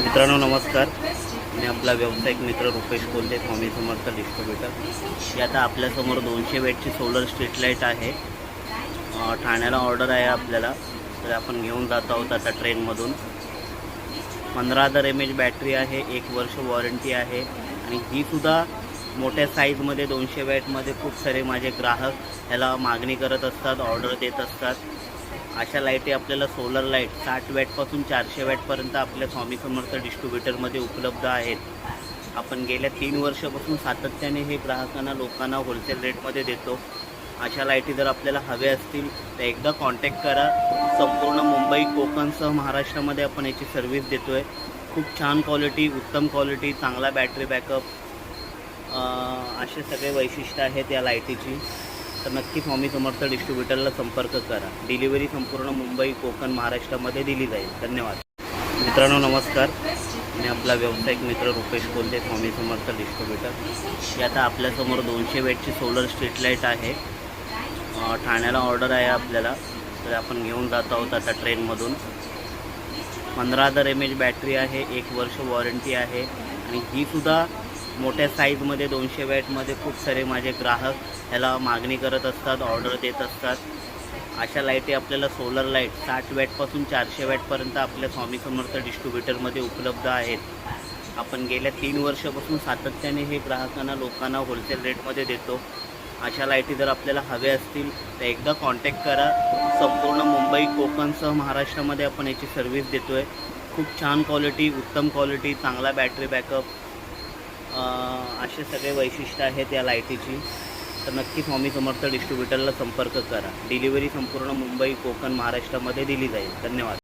मित्रांनो नमस्कार. मी आपला व्यावसायिक मित्र रुपेश बोलते, स्वामी समर्थ डिस्ट्रीब्युटर. ही आता आपल्यासमोर 200 वॅटची सोलर स्ट्रीट लाईट आहे. ठाण्याला ऑर्डर आहे आपल्याला, तर आपण घेऊन जात आहोत आता ट्रेनमधून. 15,000 mAh बॅटरी आहे, 1 वर्ष वॉरंटी आहे. आणि ही सुद्धा मोठ्या साईजमध्ये 200 वॅटमध्ये खूप सारे माझे ग्राहक ह्याला मागणी करत असतात, ऑर्डर देत असतात. अशा लाईटी आपल्याला सोलर लाईट 60 वॅटपासून 400 वॅटपर्यंत आपल्या स्वामी समर्थ डिस्ट्रीब्युटरमध्ये उपलब्ध आहेत. आपण गेल्या 3 वर्षापासून सातत्याने हे ग्राहकांना लोकांना होलसेल रेटमध्ये देतो. अशा लाईटी जर आपल्याला हव्या असतील तर एकदा कॉन्टॅक्ट करा. संपूर्ण मुंबई कोकणसह महाराष्ट्रामध्ये आपण याची सर्व्हिस देतो आहे. खूप छान क्वालिटी, उत्तम क्वालिटी, चांगला बॅटरी बॅकअप, असे सगळे वैशिष्ट्य आहेत या लाईटीची. तर नक्की स्वामी समर्थ डिस्ट्रीब्युटरला संपर्क करा. डिलिव्हरी संपूर्ण मुंबई कोकण महाराष्ट्रामध्ये दिली जाईल. धन्यवाद. मित्रांनो नमस्कार. मी आपला व्यावसायिक मित्र रुपेश बोलते, स्वामी समर्थ डिस्ट्रीब्युटर. ही आता आपल्यासमोर 200 वॅटची सोलर स्ट्रीट लाईट आहे. ठाण्याला ऑर्डर आहे आपल्याला, तर आपण घेऊन जात आहोत आता ट्रेनमधून. 15,000 mAh बॅटरी आहे, 1 वर्ष वॉरंटी आहे. आणि ही सुद्धा मोठ्या साईजमध्ये 200 वॅटमध्ये खूप सारे माझे ग्राहक ह्याला मागणी करत असतात, ऑर्डर देत असतात. अशा लाईटी आपल्याला सोलर लाईट 60 वॅटपासून 400 वॅटपर्यंत आपल्या स्वामी समर्थ डिस्ट्रीब्युटरमध्ये उपलब्ध आहेत. आपण गेल्या 3 वर्षापासून सातत्याने हे ग्राहकांना लोकांना होलसेल रेटमध्ये देतो. अशा लाईटी जर आपल्याला हव्या असतील तर एकदा कॉन्टॅक्ट करा. संपूर्ण मुंबई कोकणसह महाराष्ट्रामध्ये आपण याची सर्व्हिस देतो आहे. खूप छान क्वालिटी, उत्तम क्वालिटी, चांगला बॅटरी बॅकअप, असे सगळे वैशिष्ट्य आहेत या लाईटीची. तर नक्की स्वामी समर्थ डिस्ट्रीब्युटरला संपर्क करा. डिलिव्हरी संपूर्ण मुंबई कोकण महाराष्ट्रामध्ये दिली जाईल. धन्यवाद.